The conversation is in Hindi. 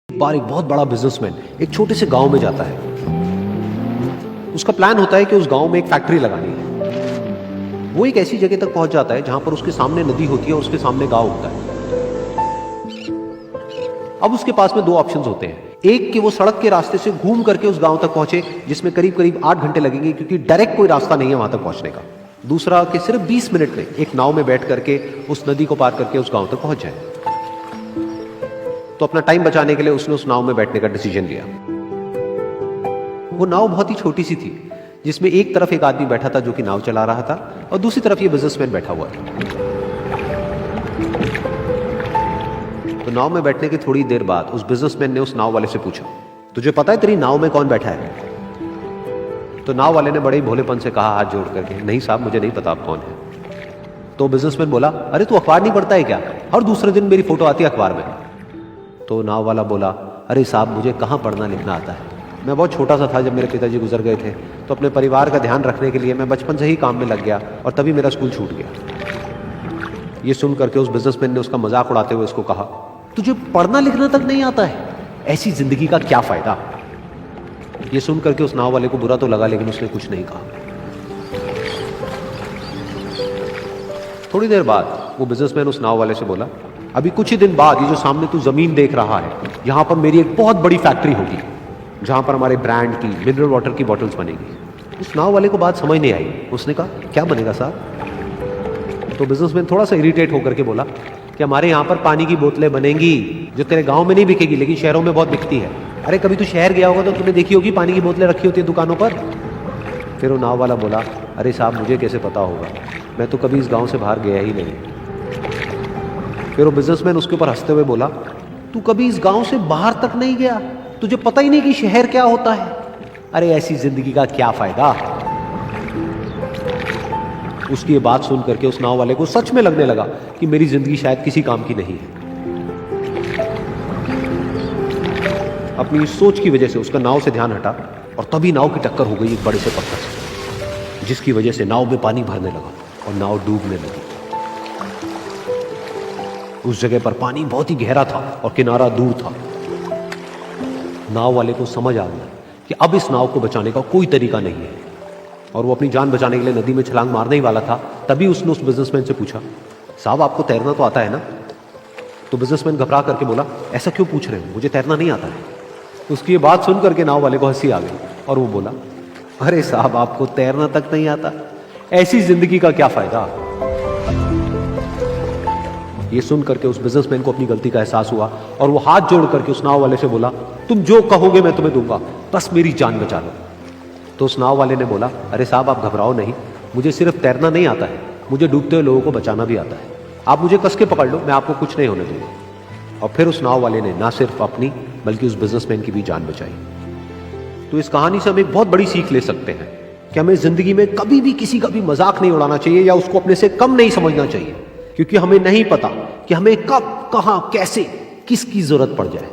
एक बार एक बहुत बड़ा बिजनेसमैन एक छोटे से गांव में जाता है। उसका प्लान होता है कि उस गांव में एक फैक्ट्री लगानी है। वो एक ऐसी जगह तक पहुंच जाता है जहां पर उसके सामने नदी होती है और उसके सामने गांव होता है। अब उसके पास में दो ऑप्शंस होते हैं। एक कि वो सड़क के रास्ते से घूम करके उस गांव तक पहुंचे, जिसमें करीब करीब 8 घंटे लगेंगे क्योंकि डायरेक्ट कोई रास्ता नहीं है वहां तक पहुंचने का। दूसरा कि सिर्फ 20 मिनट में एक नाव में बैठ करके उस नदी को पार करके उस गांव तक पहुंच जाए। तो अपना टाइम बचाने के लिए उसने उस नाव में बैठने का डिसीजन लिया। वो नाव बहुत ही छोटी सी थी, जिसमें एक तरफ एक आदमी बैठा था जो कि नाव चला रहा था और दूसरी तरफ ये बिजनेसमैन बैठा हुआ था। तो नाव में बैठने की थोड़ी देर बाद उस बिजनेसमैन ने उस नाव वाले से पूछा, तुझे पता है तेरी नाव में कौन बैठा है? तो नाव वाले ने बड़े ही भोलेपन से कहा हाथ जोड़ करके, नहीं साहब मुझे नहीं पता आप कौन है। तो बिजनेसमैन बोला, अरे तू अखबार नहीं पढ़ता है क्या? हर दूसरे दिन मेरी फोटो आती है अखबार में। तो नाव वाला बोला, अरे साहब मुझे कहाँ पढ़ना लिखना आता है, मैं बहुत छोटा सा था जब मेरे पिताजी गुजर गए थे, तो अपने परिवार का ध्यान रखने के लिए मैं बचपन से ही काम में लग गया और तभी मेरा स्कूल छूट गया। ये सुन करके उस बिजनेसमैन ने उसका मजाक उड़ाते हुए इसको कहा, तुझे पढ़ना लिखना तक नहीं आता है, ऐसी जिंदगी का क्या फायदा? ये सुन करके उस नाव वाले को बुरा तो लगा, लेकिन उसने कुछ नहीं कहा। थोड़ी देर बाद वो बिजनेसमैन उस नाव वाले से बोला, अभी कुछ ही दिन बाद ये जो सामने तू जमीन देख रहा है, यहां पर मेरी एक बहुत बड़ी फैक्ट्री होगी जहां पर हमारे ब्रांड की मिनरल वाटर की बॉटल्स बनेगी। उस नाव वाले को बात समझ नहीं आई। उसने कहा, क्या बनेगा साहब? तो बिजनेसमैन थोड़ा सा इरिटेट होकर के बोला कि हमारे यहाँ पर पानी की बोतलें बनेंगी जो तेरे गांव में नहीं बिकेगी लेकिन शहरों में बहुत बिकती है। अरे कभी तू शहर गया होगा तो तूने देखी होगी पानी की बोतलें रखी होती है दुकानों पर। फिर वो नाव वाला बोला, अरे साहब मुझे कैसे पता होगा, मैं तो कभी इस गाँव से बाहर गया ही नहीं। फिर वो बिजनेसमैन उसके ऊपर हंसते हुए बोला, तू कभी इस गांव से बाहर तक नहीं गया, तुझे पता ही नहीं कि शहर क्या होता है? अरे ऐसी जिंदगी का क्या फायदा? उसकी ये बात सुन करके उस नाव वाले को सच में लगने लगा कि मेरी जिंदगी शायद किसी काम की नहीं है। अपनी सोच की वजह से उसका नाव से ध्यान हटा और तभी नाव की टक्कर हो गई एक बड़े से पत्थर से, जिसकी वजह से नाव में पानी भरने लगा और नाव डूबने लगी। उस जगह पर पानी बहुत ही गहरा था और किनारा दूर था। नाव वाले को समझ आ गया कि अब इस नाव को बचाने का कोई तरीका नहीं है और वो अपनी जान बचाने के लिए नदी में छलांग मारने ही वाला था। तभी उसने उस बिजनेसमैन से पूछा, साहब आपको तैरना तो आता है ना? तो बिजनेसमैन घबरा करके बोला, ऐसा क्यों पूछ रहे हो, मुझे तैरना नहीं आता है। उसकी ये बात सुन करके नाव वाले को हंसी आ गई और वो बोला, अरे साहब आपको तैरना तक नहीं आता, ऐसी जिंदगी का क्या फायदा? ये सुन करके उस बिजनेसमैन को अपनी गलती का एहसास हुआ और वो हाथ जोड़ करके उस नाव वाले से बोला, तुम जो कहोगे मैं तुम्हें दूंगा, बस मेरी जान बचा लो। तो उस नाव वाले ने बोला, अरे साहब आप घबराओ नहीं, मुझे सिर्फ तैरना नहीं आता है, मुझे डूबते हुए लोगों को बचाना भी आता है। आप मुझे कस के पकड़ लो, मैं आपको कुछ नहीं होने दूंगा। और फिर उस नाव वाले ने ना सिर्फ अपनी बल्कि उस बिजनेसमैन की भी जान बचाई। तो इस कहानी से हम एक बहुत बड़ी सीख ले सकते हैं कि हमें जिंदगी में कभी भी किसी का भी मजाक नहीं उड़ाना चाहिए या उसको अपने से कम नहीं समझना चाहिए, क्योंकि हमें नहीं पता कि हमें कब, कहां, कैसे, किसकी जरूरत पड़ जाए।